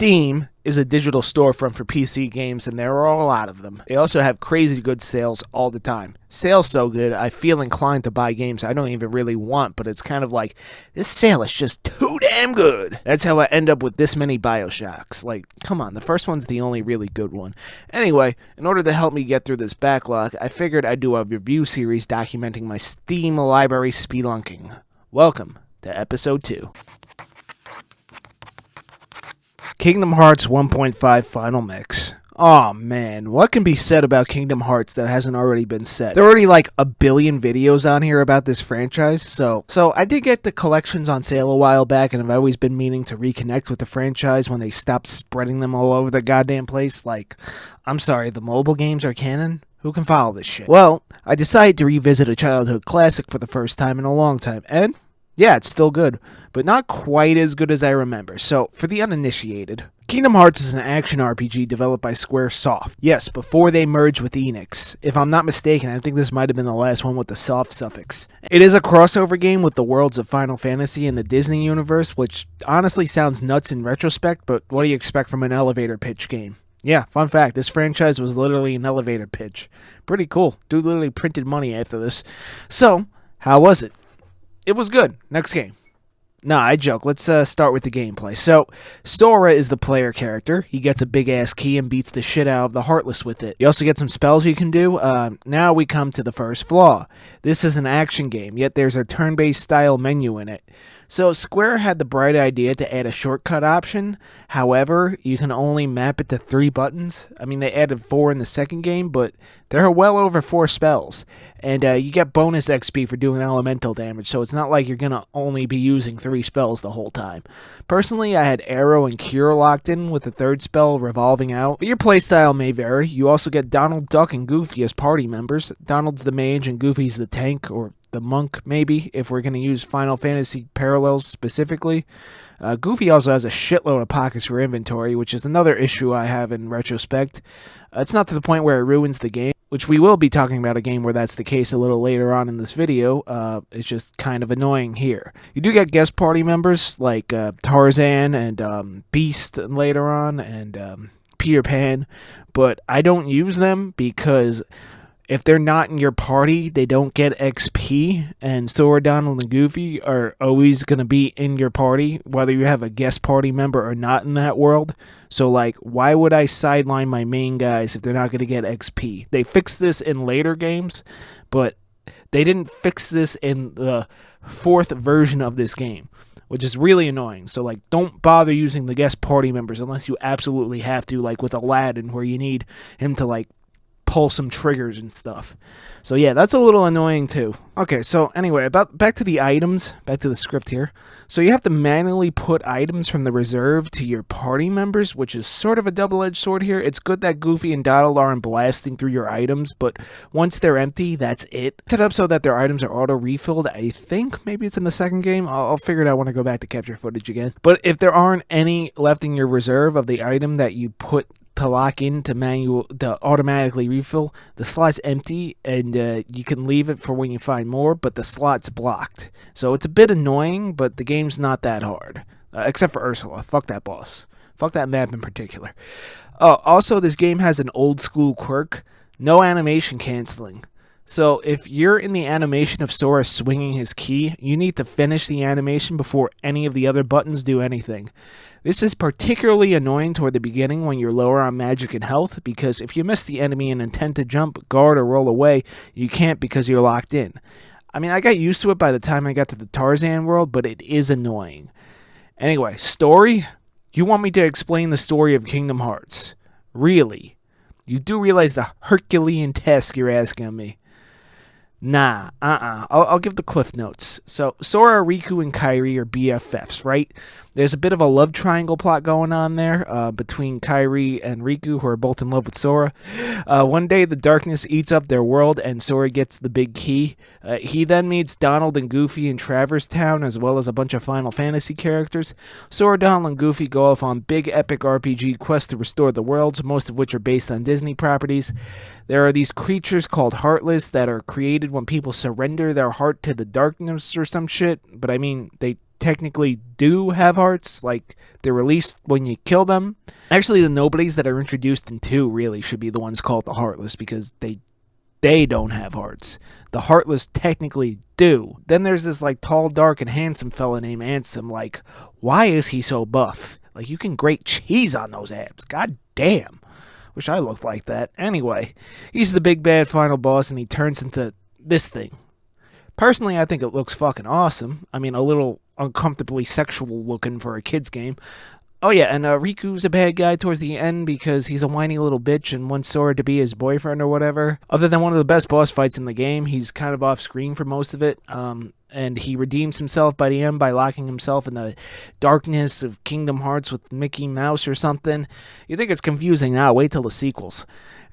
Steam is a digital storefront for PC games, and there are a lot of them. They also have crazy good sales all the time. Sales so good, I feel inclined to buy games I don't even really want, but it's kind of like, this sale is just too damn good. That's how I end up with this many Bioshocks. Like, come on, the first one's the only really good one. Anyway, in order to help me get through this backlog, I figured I'd do a review series documenting my Steam library spelunking. Welcome to episode 2. Kingdom Hearts 1.5 Final Mix. Aw man, what can be said about Kingdom Hearts that hasn't already been said? There are already like a billion videos on here about this franchise, so I did get the collections on sale a while back, and I've always been meaning to reconnect with the franchise when they stopped spreading them all over the goddamn place. Like, I'm sorry, the mobile games are canon? Who can follow this shit? Well, I decided to revisit a childhood classic for the first time in a long time, and yeah, it's still good, but not quite as good as I remember. So, for the uninitiated, Kingdom Hearts is an action RPG developed by Squaresoft. Yes, before they merged with Enix. If I'm not mistaken, I think this might have been the last one with the soft suffix. It is a crossover game with the worlds of Final Fantasy and the Disney universe, which honestly sounds nuts in retrospect, but what do you expect from an elevator pitch game? Yeah, fun fact, this franchise was literally an elevator pitch. Pretty cool. Dude literally printed money after this. So, how was it? It was good. Next game. Nah, I joke. Let's start with the gameplay. So, Sora is the player character. He gets a big-ass key and beats the shit out of the Heartless with it. You also get some spells you can do. Now we come to the first flaw. This is an action game, yet there's a turn-based style menu in it. So, Square had the bright idea to add a shortcut option. However, you can only map it to 3 buttons. I mean, they added 4 in the second game, but there are well over 4 spells. And you get bonus XP for doing elemental damage, so it's not like you're going to only be using 3 spells the whole time. Personally, I had Arrow and Cure locked in, with the 3rd spell revolving out. But your playstyle may vary. You also get Donald, Duck, and Goofy as party members. Donald's the mage and Goofy's the tank, or the monk, maybe, if we're going to use Final Fantasy parallels specifically. Goofy also has a shitload of pockets for inventory, which is another issue I have in retrospect. It's not to the point where it ruins the game, which we will be talking about a game where that's the case a little later on in this video. It's just kind of annoying here. You do get guest party members like Tarzan and Beast later on, and Peter Pan, but I don't use them because if they're not in your party, they don't get XP, and Sora, Donald, and Goofy are always going to be in your party, whether you have a guest party member or not in that world. So, like, why would I sideline my main guys if they're not going to get XP? They fixed this in later games, but they didn't fix this in the 4th version of this game, which is really annoying. So, like, don't bother using the guest party members unless you absolutely have to, like with Aladdin, where you need him to, like, pull some triggers and stuff. So yeah, that's a little annoying too. Okay, so anyway, back to the items, back to the script here. So you have to manually put items from the reserve to your party members, which is sort of a double-edged sword here. It's good that Goofy and Donald aren't blasting through your items, but once they're empty, that's it. Set up so that their items are auto-refilled. I think maybe it's in the second game. I'll figure it out when I go back to capture footage again. But if there aren't any left in your reserve of the item that you put to lock in to automatically refill, the slot's empty, and you can leave it for when you find more, but the slot's blocked. So it's a bit annoying, but the game's not that hard. Except for Ursula. Fuck that boss. Fuck that map in particular. Oh, also, this game has an old school quirk. No animation canceling. So if you're in the animation of Sora swinging his key, you need to finish the animation before any of the other buttons do anything. This is particularly annoying toward the beginning when you're lower on magic and health, because if you miss the enemy and intend to jump, guard, or roll away, you can't because you're locked in. I mean, I got used to it by the time I got to the Tarzan world, but it is annoying. Anyway, story? You want me to explain the story of Kingdom Hearts? Really? You do realize the Herculean task you're asking of me? Nah, I'll give the cliff notes. So, Sora, Riku, and Kairi are BFFs, right? There's a bit of a love triangle plot going on there between Kairi and Riku, who are both in love with Sora. One day, the darkness eats up their world, and Sora gets the big key. He then meets Donald and Goofy in Traverse Town, as well as a bunch of Final Fantasy characters. Sora, Donald, and Goofy go off on big epic RPG quests to restore the worlds, most of which are based on Disney properties. There are these creatures called Heartless that are created when people surrender their heart to the darkness or some shit, but I mean, they technically do have hearts, like they're released when you kill them. Actually, the nobodies that are introduced in 2 really should be the ones called the Heartless, because they don't have hearts. The Heartless technically do. Then there's this like tall, dark, and handsome fella named Ansem. Like, why is he so buff? Like, you can grate cheese on those abs. God damn. Wish I looked like that. Anyway, he's the big bad final boss, and he turns into this thing. Personally, I think it looks fucking awesome. I mean, a little uncomfortably sexual looking for a kid's game. Oh yeah, and Riku's a bad guy towards the end because he's a whiny little bitch and wants Sora to be his boyfriend or whatever. Other than one of the best boss fights in the game, he's kind of off screen for most of it. And he redeems himself by the end by locking himself in the darkness of Kingdom Hearts with Mickey Mouse or something. You think it's confusing now, wait till the sequels.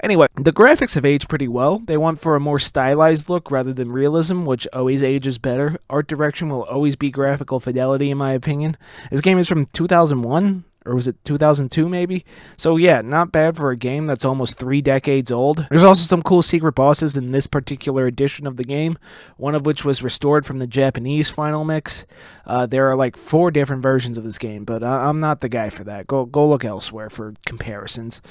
Anyway, the graphics have aged pretty well. They went for a more stylized look rather than realism, which always ages better. Art direction will always be graphical fidelity, in my opinion. This game is from 2001, or was it 2002 maybe? So yeah, not bad for a game that's almost 3 decades old. There's also some cool secret bosses in this particular edition of the game, one of which was restored from the Japanese final mix. There are like 4 different versions of this game, but I'm not the guy for that. Go look elsewhere for comparisons.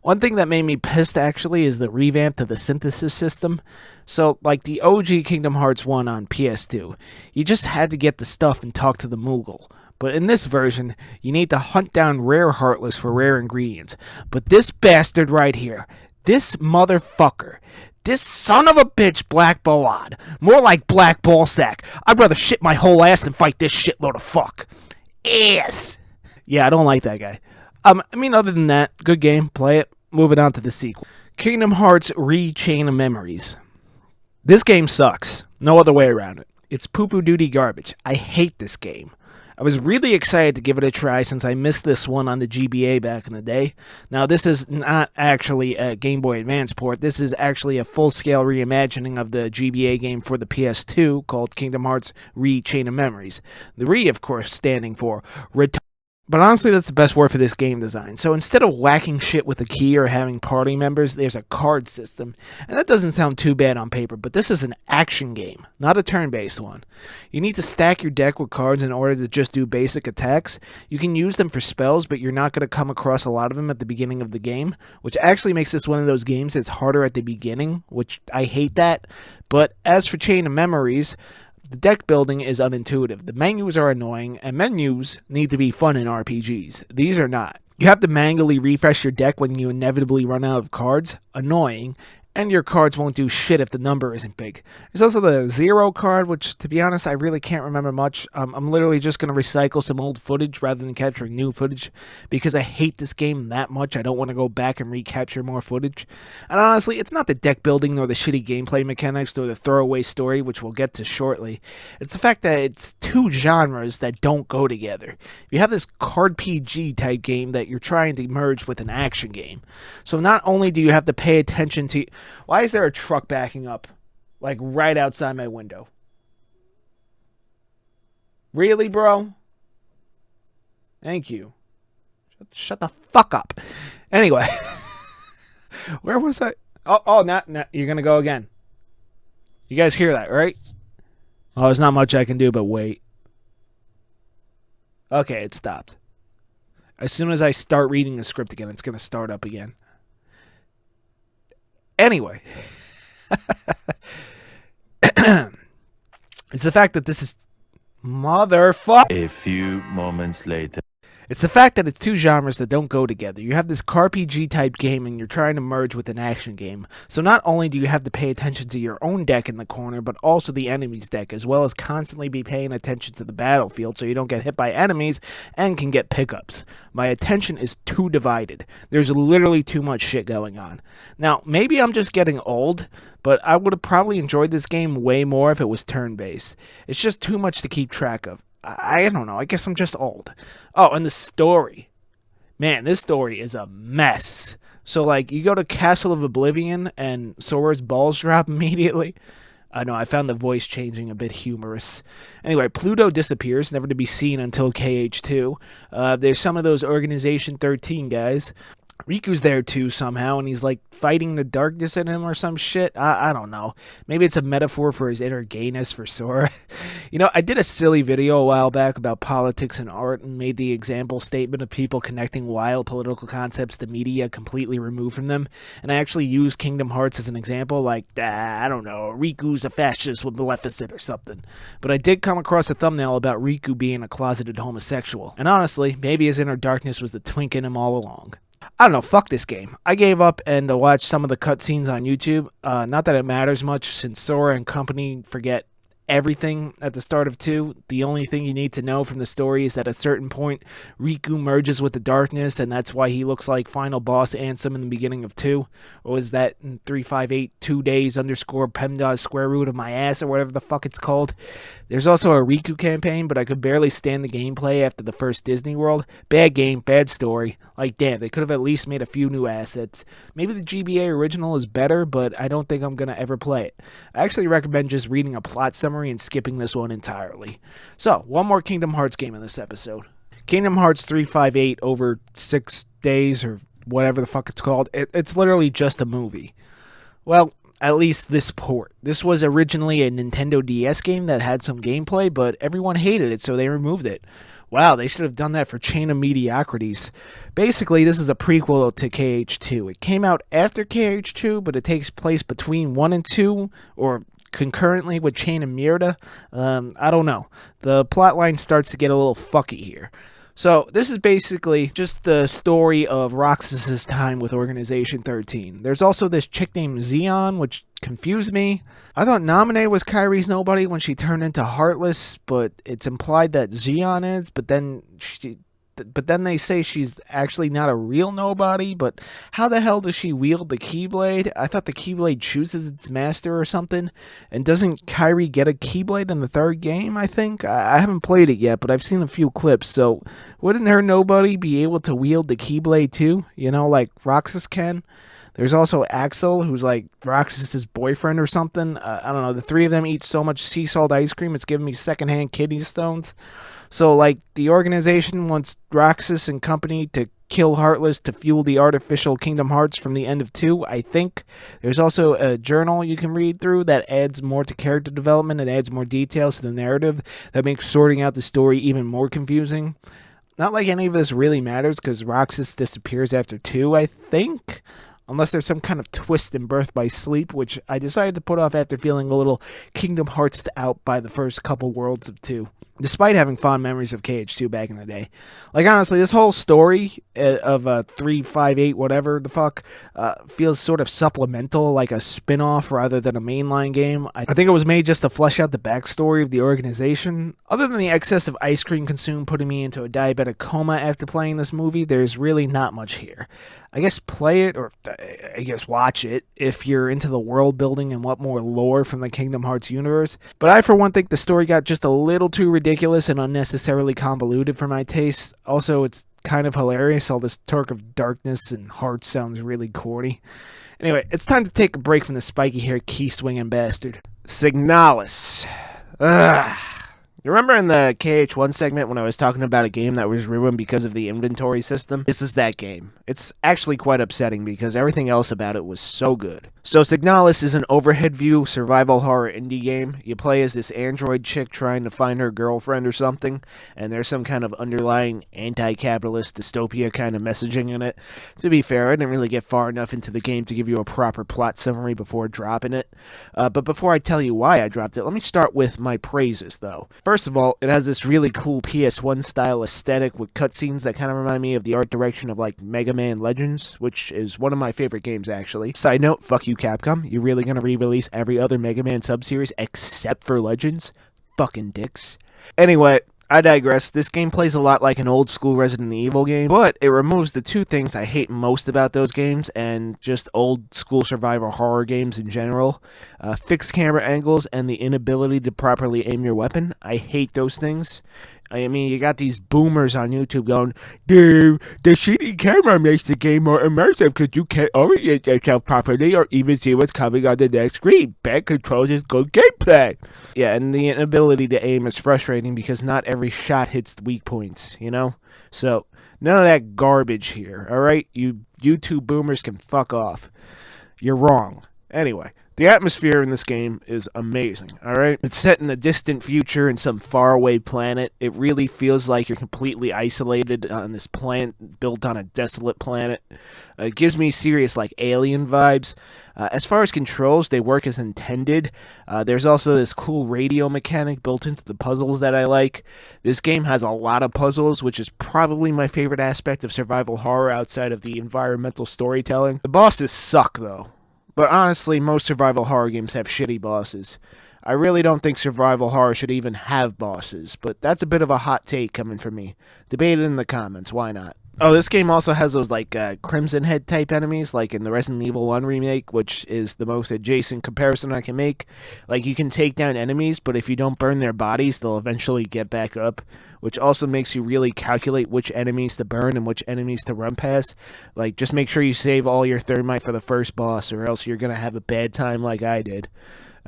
One thing that made me pissed actually is the revamp to the synthesis system. So, like the OG Kingdom Hearts 1 on PS2, you just had to get the stuff and talk to the Moogle. But in this version, you need to hunt down rare Heartless for rare ingredients. But this bastard right here, this motherfucker, this son of a bitch Black Boad, more like Black Ballsack. I'd rather shit my whole ass than fight this shitload of fuck. Ass! Yeah, I don't like that guy. I mean, other than that, good game, play it. Moving on to the sequel. Kingdom Hearts Re-Chain of Memories. This game sucks. No other way around it. It's poo-poo duty garbage. I hate this game. I was really excited to give it a try since I missed this one on the GBA back in the day. Now, this is not actually a Game Boy Advance port. This is actually a full-scale reimagining of the GBA game for the PS2 called Kingdom Hearts Re-Chain of Memories. The Re, of course, standing for But honestly, that's the best word for this game design. So instead of whacking shit with a key or having party members, there's a card system. And that doesn't sound too bad on paper, but this is an action game, not a turn-based one. You need to stack your deck with cards in order to just do basic attacks. You can use them for spells, but you're not going to come across a lot of them at the beginning of the game, which actually makes this one of those games that's harder at the beginning, which I hate that. But as for Chain of Memories, the deck building is unintuitive. The menus are annoying, and menus need to be fun in RPGs. These are not. You have to manually refresh your deck when you inevitably run out of cards. Annoying. And your cards won't do shit if the number isn't big. There's also the 0 card, which, to be honest, I really can't remember much. I'm literally just going to recycle some old footage rather than capturing new footage, because I hate this game that much. I don't want to go back and recapture more footage. And honestly, it's not the deck building, nor the shitty gameplay mechanics, nor the throwaway story, which we'll get to shortly. It's the fact that it's 2 genres that don't go together. You have this card PG type game that you're trying to merge with an action game. So not only do you have to pay attention to... Why is there a truck backing up, like, right outside my window? Really, bro? Thank you. Shut the fuck up. Anyway. Where was I? Oh, not, you're going to go again. You guys hear that, right? Oh, there's not much I can do but wait. Okay, it stopped. As soon as I start reading the script again, it's going to start up again. Anyway, it's the fact that this is motherfucker. A few moments later. It's the fact that it's 2 genres that don't go together. You have this RPG type game and you're trying to merge with an action game. So not only do you have to pay attention to your own deck in the corner, but also the enemy's deck, as well as constantly be paying attention to the battlefield so you don't get hit by enemies and can get pickups. My attention is too divided. There's literally too much shit going on. Now, maybe I'm just getting old, but I would have probably enjoyed this game way more if it was turn-based. It's just too much to keep track of. I don't know. I guess I'm just old. Oh, and the story. Man, this story is a mess. So, like, you go to Castle of Oblivion and Sora's balls drop immediately. I know, I found the voice changing a bit humorous. Anyway, Pluto disappears, never to be seen until KH2. There's some of those Organization 13 guys. Riku's there too somehow, and he's like fighting the darkness in him or some shit. I don't know. Maybe it's a metaphor for his inner gayness for Sora. I did a silly video a while back about politics and art and made the example statement of people connecting wild political concepts to media completely removed from them. And I actually used Kingdom Hearts as an example, like, I don't know, Riku's a fascist with Maleficent or something. But I did come across a thumbnail about Riku being a closeted homosexual. And honestly, maybe his inner darkness was the twink in him all along. I don't know, fuck this game. I gave up and watched some of the cutscenes on YouTube. Not that it matters much, since Sora and company forget everything at the start of 2. The only thing you need to know from the story is that at a certain point, Riku merges with the darkness, and that's why he looks like final boss Ansem in the beginning of 2. Or was that in 358 2 days underscore PEMDAS square root of my ass, or whatever the fuck it's called. There's also a Riku campaign, but I could barely stand the gameplay after the first Disney World. Bad game, bad story. Like, damn, they could have at least made a few new assets. Maybe the GBA original is better, but I don't think I'm going to ever play it. I actually recommend just reading a plot summary and skipping this one entirely. So, one more Kingdom Hearts game in this episode. Kingdom Hearts 358 over 6 days, or whatever the fuck it's called. It's literally just a movie. Well, at least this port. This was originally a Nintendo DS game that had some gameplay, but everyone hated it, so they removed it. Wow, they should have done that for Chain of Mediocrities. Basically, this is a prequel to KH2. It came out after KH2, but it takes place between 1 and 2, or concurrently with Chain of Myrta. I don't know. The plotline starts to get a little fucky here. So, this is basically just the story of Roxas's time with Organization 13. There's also this chick named Xeon, which confused me. I thought Naminé was Kairi's nobody when she turned into Heartless, but it's implied that Xeon is, but then they say she's actually not a real nobody. But how the hell does she wield the Keyblade? I thought the Keyblade chooses its master or something. And doesn't Kairi get a Keyblade in the third game, I think? I haven't played it yet, but I've seen a few clips. So wouldn't her nobody be able to wield the Keyblade too? Like Roxas can? There's also Axel, who's like Roxas's boyfriend or something. I don't know. The three of them eat so much sea salt ice cream, it's giving me secondhand kidney stones. So, the organization wants Roxas and company to kill Heartless to fuel the artificial Kingdom Hearts from the end of 2, I think. There's also a journal you can read through that adds more to character development and adds more details to the narrative that makes sorting out the story even more confusing. Not like any of this really matters, because Roxas disappears after 2, I think. Unless there's some kind of twist in Birth by Sleep, which I decided to put off after feeling a little Kingdom Hearts out by the first couple worlds of 2. Despite having fond memories of KH2 back in the day. Honestly, this whole story of 358 whatever the fuck feels sort of supplemental, like a spin-off rather than a mainline game. I think it was made just to flesh out the backstory of the organization. Other than the excess of ice cream consumed putting me into a diabetic coma after playing this movie, there's really not much here. I guess play it, or I guess watch it, if you're into the world building and want more lore from the Kingdom Hearts universe. But I, for one, think the story got just a little too ridiculous and unnecessarily convoluted for my taste. Also, it's kind of hilarious. All this talk of darkness and hearts sounds really corny. Anyway, it's time to take a break from the spiky-haired key-swinging bastard. Signalis. Ugh. You remember in the KH1 segment when I was talking about a game that was ruined because of the inventory system? This is that game. It's actually quite upsetting because everything else about it was so good. So Signalis is an overhead view survival horror indie game. You play as this android chick trying to find her girlfriend or something, and there's some kind of underlying anti-capitalist dystopia kind of messaging in it. To be fair, I didn't really get far enough into the game to give you a proper plot summary before dropping it. But before I tell you why I dropped it, let me start with my praises, though. First of all, it has this really cool PS1 style aesthetic with cutscenes that kind of remind me of the art direction of Mega Man Legends, which is one of my favorite games actually. Side note, fuck you Capcom, you're really gonna re-release every other Mega Man sub-series except for Legends? Fucking dicks. Anyway, I digress. This game plays a lot like an old school Resident Evil game, but it removes the two things I hate most about those games and just old school survival horror games in general. Fixed camera angles and the inability to properly aim your weapon. I hate those things. I mean, you got these boomers on YouTube going, dude, the shitty camera makes the game more immersive because you can't orient yourself properly or even see what's coming on the next screen. Bad controls is good gameplay. Yeah, and the inability to aim is frustrating because not every shot hits the weak points, you know? So, None of that garbage here, alright? You YouTube boomers can fuck off. You're wrong. Anyway, the atmosphere in this game is amazing, alright? It's set in the distant future in some faraway planet. It really feels like you're completely isolated on this planet built on a desolate planet. It gives me serious, like, alien vibes. As far as controls, they work as intended. There's also this cool radio mechanic built into the puzzles that I like. This game has a lot of puzzles, which is probably my favorite aspect of survival horror outside of the environmental storytelling. The bosses suck, though. But honestly, most survival horror games have shitty bosses. I really don't think survival horror should even have bosses, but that's a bit of a hot take coming from me. Debate it in the comments, why not? Oh, this game also has those, like, Crimson Head type enemies, like in the Resident Evil 1 remake, which is the most adjacent comparison I can make. Like, you can take down enemies, but if you don't burn their bodies, they'll eventually get back up, which also makes you really calculate which enemies to burn and which enemies to run past. Like, just make sure you save all your thermite for the first boss, or else you're gonna have a bad time like I did.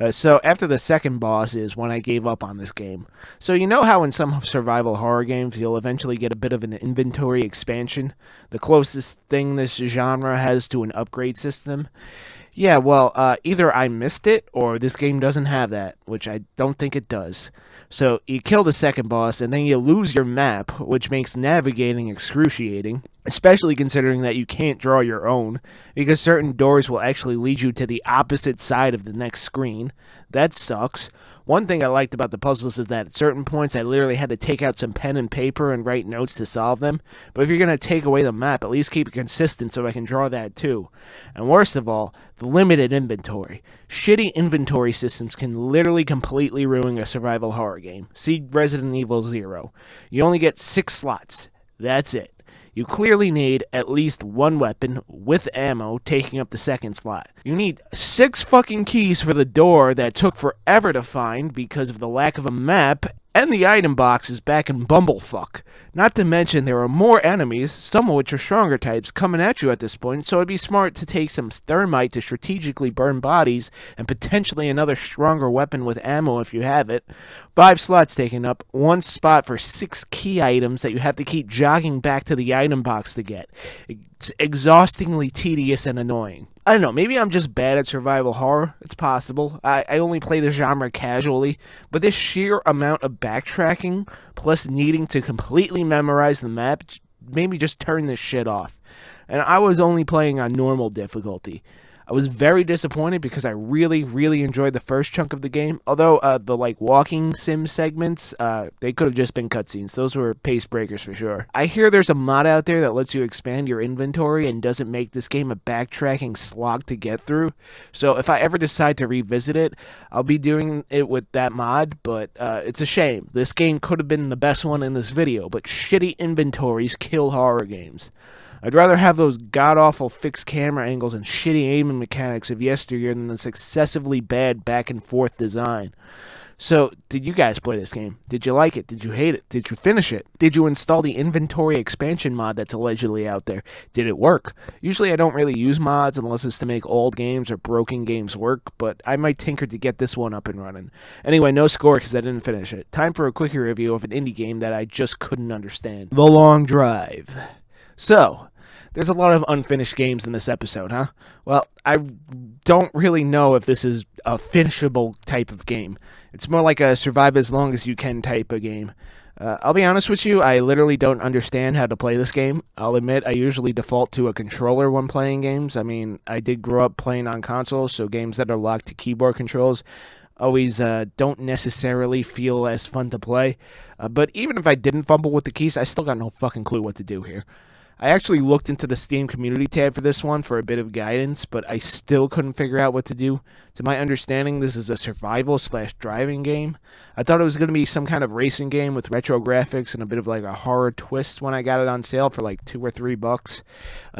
So after the second boss is when I gave up on this game. So you know how in some survival horror games you'll eventually get a bit of an inventory expansion? The closest thing this genre has to an upgrade system? Yeah, well, either I missed it or this game doesn't have that, which I don't think it does. So you kill the second boss and then you lose your map, which makes navigating excruciating, especially considering that you can't draw your own, because certain doors will actually lead you to the opposite side of the next screen. That sucks. One thing I liked about the puzzles is that at certain points I literally had to take out some pen and paper and write notes to solve them, but if you're going to take away the map, at least keep it consistent so I can draw that too. And worst of all, the limited inventory. Shitty inventory systems can literally completely ruin a survival horror game. See Resident Evil 0. You only get 6 slots. That's it. You clearly need at least one weapon with ammo taking up the second slot. You need 6 fucking keys for the door that took forever to find because of the lack of a map, and the item box is back in bumblefuck. Not to mention there are more enemies, some of which are stronger types, coming at you at this point, so it'd be smart to take some thermite to strategically burn bodies, and potentially another stronger weapon with ammo if you have it. 5 slots taken up, 1 spot for 6 key items that you have to keep jogging back to the item box to get. It's exhaustingly tedious and annoying. I don't know, maybe I'm just bad at survival horror. It's possible. I only play the genre casually, but this sheer amount of backtracking, plus needing to completely memorize the map, made me just turn this shit off. And I was only playing on normal difficulty. I was very disappointed because I really, really enjoyed the first chunk of the game. Although the walking sim segments, they could have just been cutscenes. Those were pace breakers for sure. I hear there's a mod out there that lets you expand your inventory and doesn't make this game a backtracking slog to get through. So if I ever decide to revisit it, I'll be doing it with that mod. But it's a shame. This game could have been the best one in this video, but shitty inventories kill horror games. I'd rather have those god-awful fixed camera angles and shitty aiming mechanics of yesteryear than this excessively bad back-and-forth design. So, did you guys play this game? Did you like it? Did you hate it? Did you finish it? Did you install the inventory expansion mod that's allegedly out there? Did it work? Usually I don't really use mods unless it's to make old games or broken games work, but I might tinker to get this one up and running. Anyway, no score because I didn't finish it. Time for a quick review of an indie game that I just couldn't understand. The Long Drive. So, there's a lot of unfinished games in this episode, huh? Well, I don't really know if this is a finishable type of game. It's more like a survive as long as you can type of game. I'll be honest with you, I literally don't understand how to play this game. I'll admit I usually default to a controller when playing games. I mean, I did grow up playing on consoles, so games that are locked to keyboard controls always don't necessarily feel as fun to play. But even if I didn't fumble with the keys, I still got no fucking clue what to do here. I actually looked into the Steam community tab for this one for a bit of guidance, but I still couldn't figure out what to do. To my understanding, this is a survival/driving game. I thought it was going to be some kind of racing game with retro graphics and a bit of like a horror twist when I got it on sale for like $2 or $3.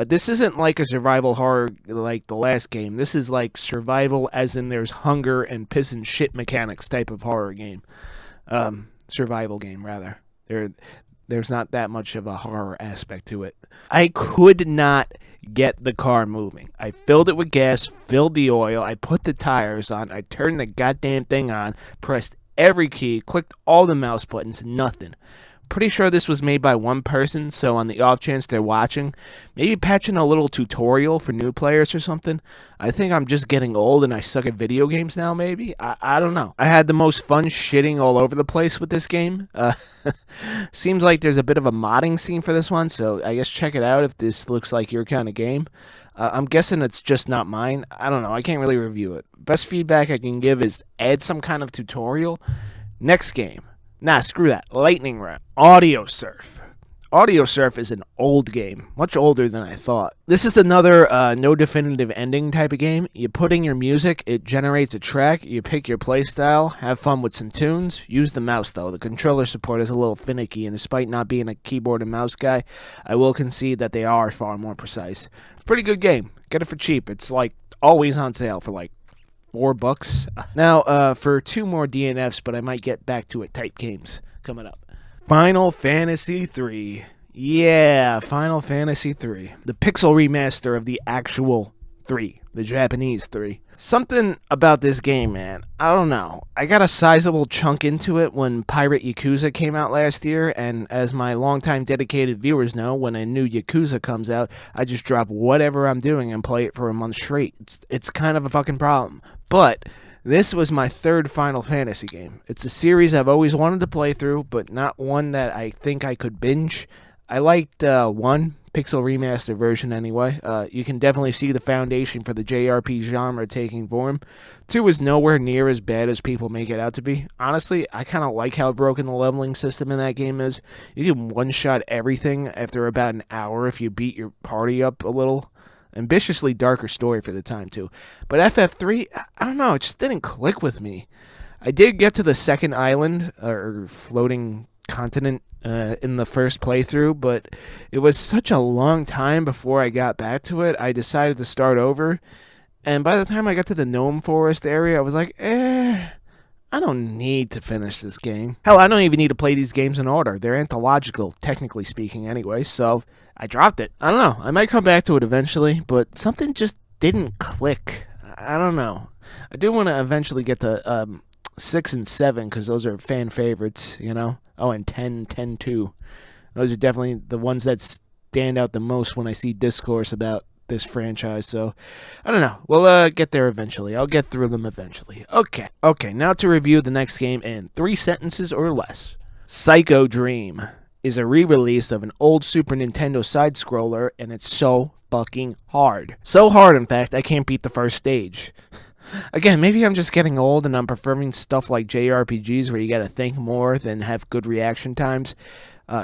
This isn't like a survival horror like the last game. This is like survival as in there's hunger and piss and shit mechanics type of horror game. Survival game, rather. There's not that much of a horror aspect to it. I could not get the car moving. I filled it with gas, filled the oil, I put the tires on, I turned the goddamn thing on, pressed every key, clicked all the mouse buttons, nothing. Pretty sure this was made by one person, so on the off chance they're watching, maybe patch in a little tutorial for new players or something. I think I'm just getting old and I suck at video games now, maybe? I don't know. I had the most fun shitting all over the place with this game. Seems like there's a bit of a modding scene for this one, so I guess check it out if this looks like your kind of game. I'm guessing it's just not mine. I don't know. I can't really review it. Best feedback I can give is add some kind of tutorial. Next game. Nah, screw that. Lightning round. Audiosurf. Audiosurf is an old game, much older than I thought. This is another no definitive ending type of game. You put in your music, it generates a track, you pick your playstyle, have fun with some tunes. Use the mouse though. The controller support is a little finicky, and despite not being a keyboard and mouse guy, I will concede that they are far more precise. Pretty good game. Get it for cheap. It's like always on sale for like $4. Now, for 2 more DNFs, but I might get back to it type games coming up. Final Fantasy 3. Yeah, Final Fantasy 3. The pixel remaster of the actual 3, the Japanese 3. Something about this game, man. I don't know. I got a sizable chunk into it when Pirate Yakuza came out last year, and as my longtime dedicated viewers know, when a new Yakuza comes out, I just drop whatever I'm doing and play it for a month straight. It's kind of a fucking problem. But this was my 3rd Final Fantasy game. It's a series I've always wanted to play through, but not one that I think I could binge. I liked 1, pixel remaster version anyway. You can definitely see the foundation for the JRPG genre taking form. 2 is nowhere near as bad as people make it out to be. Honestly, I kind of like how broken the leveling system in that game is. You can one-shot everything after about an hour if you beat your party up a little. Ambitiously darker story for the time, too. But FF3, I don't know, it just didn't click with me. I did get to the second island, or floating continent, in the first playthrough, but it was such a long time before I got back to it, I decided to start over. And by the time I got to the Gnome Forest area, I was like, I don't need to finish this game. Hell, I don't even need to play these games in order. They're anthological, technically speaking, anyway, so I dropped it. I don't know. I might come back to it eventually, but something just didn't click. I don't know. I do want to eventually get to 6 and 7, because those are fan favorites, you know? Oh, and 10, 10 too. Those are definitely the ones that stand out the most when I see discourse about this franchise, so I don't know. We'll get there eventually. I'll get through them eventually. Okay, now to review the next game in 3 sentences or less. Psycho Dream is a re-release of an old Super Nintendo side-scroller, and it's so fucking hard. So hard, in fact, I can't beat the first stage. Again, maybe I'm just getting old and I'm preferring stuff like JRPGs where you gotta think more than have good reaction times.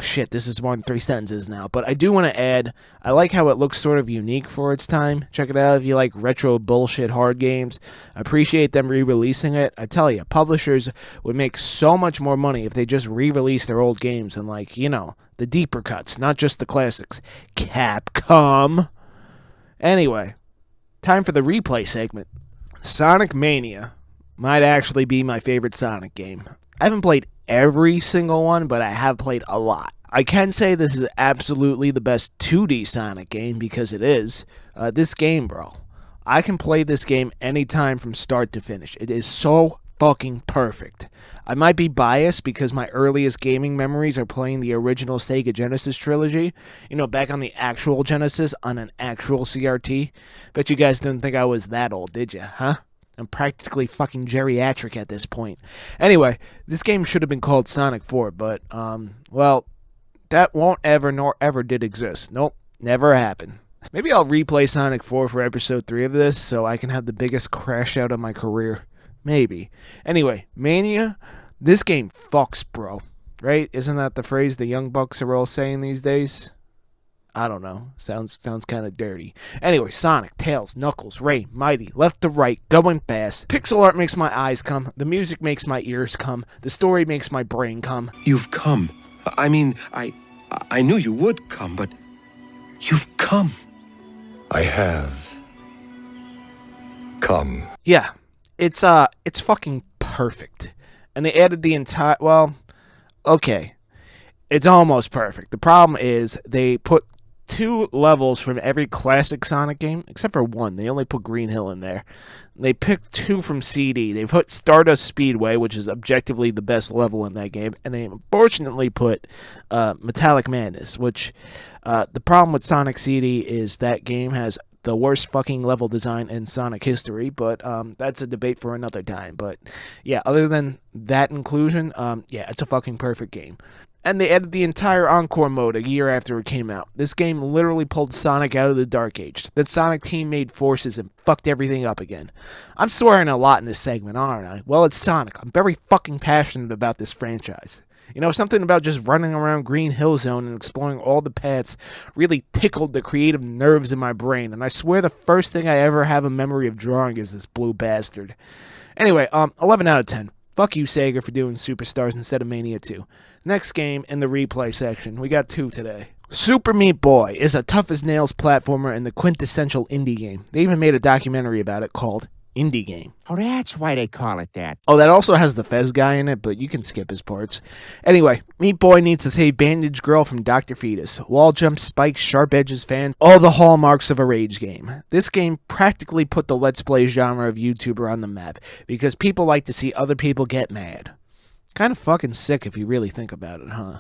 Shit, this is more than 3 sentences now. But I do want to add, I like how it looks sort of unique for its time. Check it out if you like retro bullshit hard games. I appreciate them re-releasing it. I tell you, publishers would make so much more money if they just re-released their old games and, like, you know, the deeper cuts, not just the classics. Capcom. Anyway, time for the replay segment. Sonic Mania might actually be my favorite Sonic game. I haven't played every single one, but I have played a lot. I can say this is absolutely the best 2D Sonic game, because it is. This game, bro, I can play this game anytime from start to finish. It is so fucking perfect. I might be biased because my earliest gaming memories are playing the original Sega Genesis trilogy. You know, back on the actual Genesis on an actual CRT. Bet you guys didn't think I was that old, did you, huh? I'm practically fucking geriatric at this point. Anyway, this game should have been called Sonic 4, but, well, that won't ever nor ever did exist. Nope, never happened. Maybe I'll replay Sonic 4 for episode 3 of this so I can have the biggest crash out of my career. Maybe. Anyway, Mania, this game fucks, bro. Right? Isn't that the phrase the young bucks are all saying these days? I don't know. Sounds kind of dirty. Anyway, Sonic, Tails, Knuckles, Ray, Mighty, left to right, going fast. Pixel art makes my eyes come. The music makes my ears come. The story makes my brain come. You've come. I mean, I knew you would come, but you've come. I have come. Yeah. It's fucking perfect. And they added the entire, well, okay. It's almost perfect. The problem is they put 2 levels from every classic Sonic game, except for one. They only put Green Hill in there. They picked 2 from CD. They put Stardust Speedway, which is objectively the best level in that game, and they unfortunately put Metallic Madness, which the problem with Sonic CD is that game has the worst fucking level design in Sonic history, but that's a debate for another time. But yeah, other than that inclusion, yeah, it's a fucking perfect game. And they added the entire Encore mode a year after it came out. This game literally pulled Sonic out of the Dark Age. The Sonic team made forces and fucked everything up again. I'm swearing a lot in this segment, aren't I? Well, it's Sonic. I'm very fucking passionate about this franchise. You know, something about just running around Green Hill Zone and exploring all the paths really tickled the creative nerves in my brain, and I swear the first thing I ever have a memory of drawing is this blue bastard. Anyway, 11 out of 10. Fuck you, Sega, for doing Superstars instead of Mania 2. Next game in the replay section. We got 2 today. Super Meat Boy is a tough-as-nails platformer and the quintessential indie game. They even made a documentary about it called Indie Game. Oh, that's why they call it that. Oh, that also has the Fez guy in it, but you can skip his parts. Anyway, Meat Boy needs to save Bandage Girl from Dr. Fetus. Wall jumps, spikes, sharp edges, fans, all the hallmarks of a rage game. This game practically put the Let's Play genre of YouTuber on the map, because people like to see other people get mad. Kind of fucking sick if you really think about it, huh?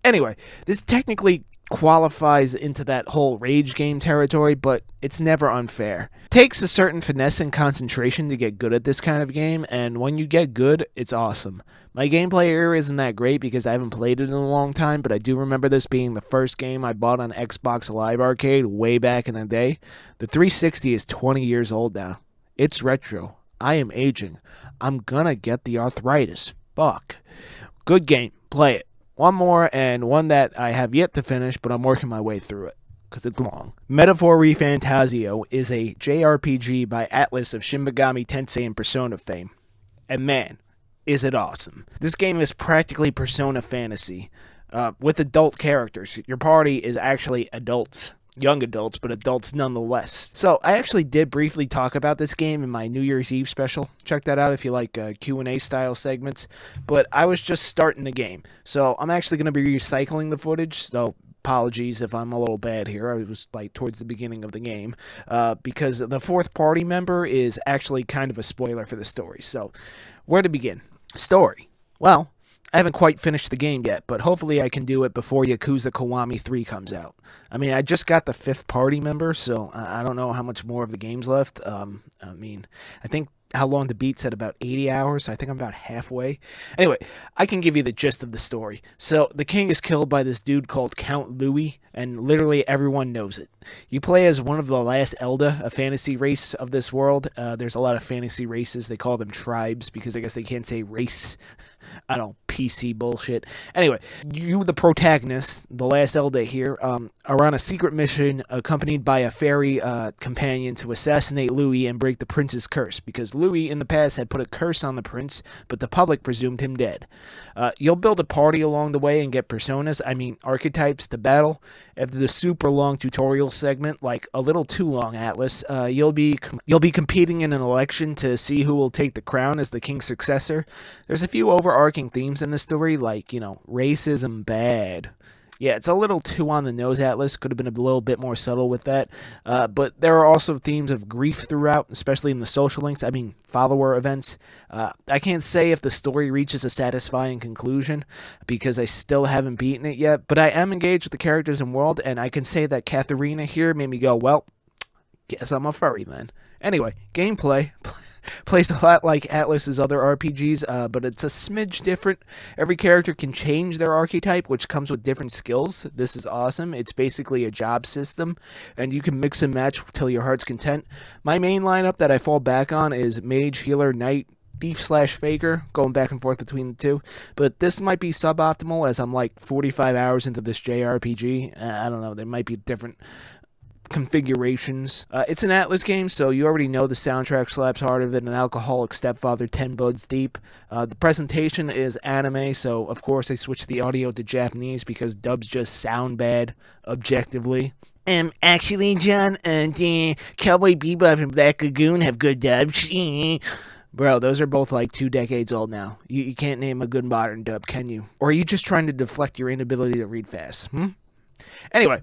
Anyway, this technically qualifies into that whole rage game territory, but it's never unfair. It takes a certain finesse and concentration to get good at this kind of game, and when you get good, it's awesome. My gameplay area isn't that great because I haven't played it in a long time, but I do remember this being the first game I bought on Xbox Live Arcade way back in the day. The 360 is 20 years old now. It's retro. I am aging. I'm gonna get the arthritis. Fuck. Good game. Play it. One more, and one that I have yet to finish, but I'm working my way through it, because it's long. Metaphor Refantazio is a JRPG by Atlas of Shin Megami Tensei and Persona fame. And man, is it awesome. This game is practically Persona Fantasy, with adult characters. Your party is actually adults. Young adults, but adults nonetheless. So, I actually did briefly talk about this game in my New Year's Eve special. Check that out if you like Q&A style segments. But I was just starting the game. So, I'm actually going to be recycling the footage. So, apologies if I'm a little bad here. I was like towards the beginning of the game. Because the 4th party member is actually kind of a spoiler for the story. So, where to begin? Story. Well, I haven't quite finished the game yet, but hopefully I can do it before Yakuza Kiwami 3 comes out. I mean, I just got the 5th party member, so I don't know how much more of the game's left. I mean, I think how long to beat said about 80 hours. I think I'm about halfway. Anyway, I can give you the gist of the story. So, the king is killed by this dude called Count Louis, and literally everyone knows it. You play as one of the last Elda, a fantasy race of this world. There's a lot of fantasy races. They call them tribes, because I guess they can't say race. I don't PC bullshit. Anyway, you, the protagonist, the last Elda here, are on a secret mission accompanied by a fairy companion to assassinate Louis and break the prince's curse, because Louis in the past had put a curse on the prince, but the public presumed him dead. You'll build a party along the way and get personas, archetypes to battle. After the super long tutorial segment, like a little too long, Atlas, you'll be competing in an election to see who will take the crown as the king's successor. There's a few overarching themes in the story, like, racism bad. Yeah, it's a little too on the nose, Atlas. Could have been a little bit more subtle with that. But there are also themes of grief throughout, especially in the social links. Follower events. I can't say if the story reaches a satisfying conclusion, because I still haven't beaten it yet. But I am engaged with the characters and world, and I can say that Katharina here made me go, well, guess I'm a furry, man. Anyway, gameplay plays a lot like Atlas's other RPGs, but it's a smidge different. Every character can change their archetype, which comes with different skills. This is awesome. It's basically a job system, and you can mix and match till your heart's content. My main lineup that I fall back on is Mage, Healer, Knight, Thief/Faker, going back and forth between the two. But this might be suboptimal, as I'm like 45 hours into this JRPG. I don't know, there might be different configurations. It's an Atlas game, so you already know the soundtrack slaps harder than an alcoholic stepfather 10 buds deep. The presentation is anime, so of course I switched the audio to Japanese because dubs just sound bad, objectively. Actually, John, Cowboy Bebop and Black Lagoon have good dubs. Bro, those are both like 2 decades old now. You can't name a good modern dub, can you? Or are you just trying to deflect your inability to read fast, Anyway,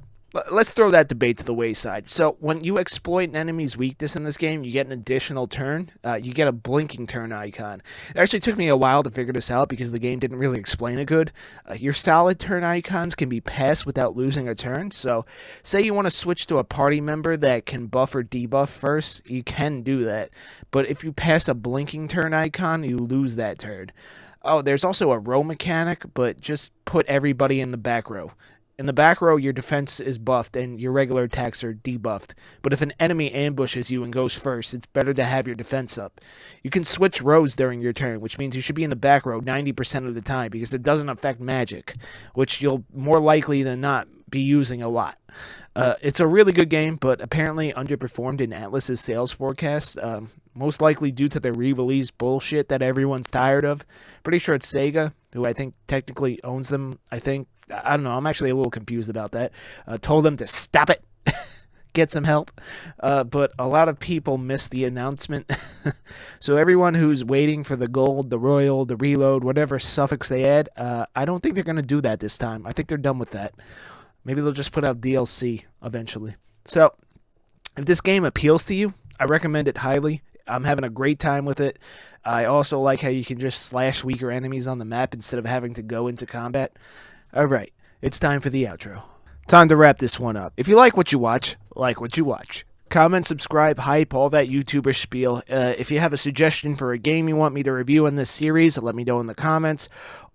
Let's throw that debate to the wayside. So when you exploit an enemy's weakness in this game, you get an additional turn. You get a blinking turn icon. It actually took me a while to figure this out because the game didn't really explain it good. Your solid turn icons can be passed without losing a turn. So say you want to switch to a party member that can buff or debuff first, you can do that. But if you pass a blinking turn icon, you lose that turn. Oh, there's also a row mechanic, but just put everybody in the back row. In the back row, your defense is buffed and your regular attacks are debuffed. But if an enemy ambushes you and goes first, it's better to have your defense up. You can switch rows during your turn, which means you should be in the back row 90% of the time because it doesn't affect magic, which you'll more likely than not be using a lot. It's a really good game, but apparently underperformed in Atlas's sales forecast, most likely due to the re-release bullshit that everyone's tired of. Pretty sure it's Sega, who I think technically owns them, I don't know, I'm actually a little confused about that. Told them to stop it, get some help, but a lot of people missed the announcement. So everyone who's waiting for the gold, the royal, the reload, whatever suffix they add, I don't think they're going to do that this time. I think they're done with that. Maybe they'll just put out DLC eventually. So, if this game appeals to you, I recommend it highly. I'm having a great time with it. I also like how you can just slash weaker enemies on the map instead of having to go into combat. Alright, it's time for the outro. Time to wrap this one up. If you like what you watch, comment, subscribe, hype, all that YouTuber spiel. If you have a suggestion for a game you want me to review in this series, let me know in the comments.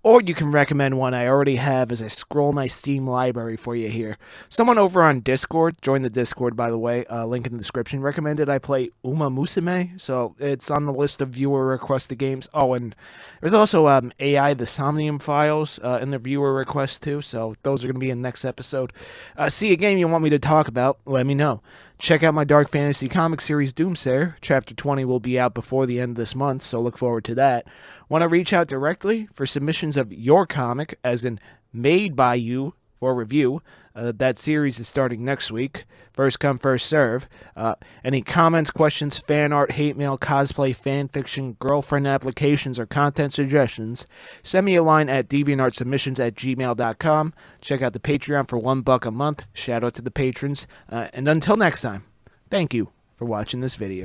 Or you can recommend one I already have as I scroll my Steam library for you here. Someone over on Discord, join the Discord by the way, link in the description, recommended I play Uma Musume, so it's on the list of viewer requested games. Oh, and there's also AI The Somnium Files in the viewer request too, so those are going to be in the next episode. See a game you want me to talk about, let me know. Check out my Dark Fantasy comic series Doomsayer. Chapter 20 will be out before the end of this month, so look forward to that. Want to reach out directly for submissions of your comic, as in made by you for review? That series is starting next week. First come, first serve. Any comments, questions, fan art, hate mail, cosplay, fan fiction, girlfriend applications, or content suggestions, send me a line at deviantartsubmissions@gmail.com. Check out the Patreon for $1 a month. Shout out to the patrons. And until next time, thank you for watching this video.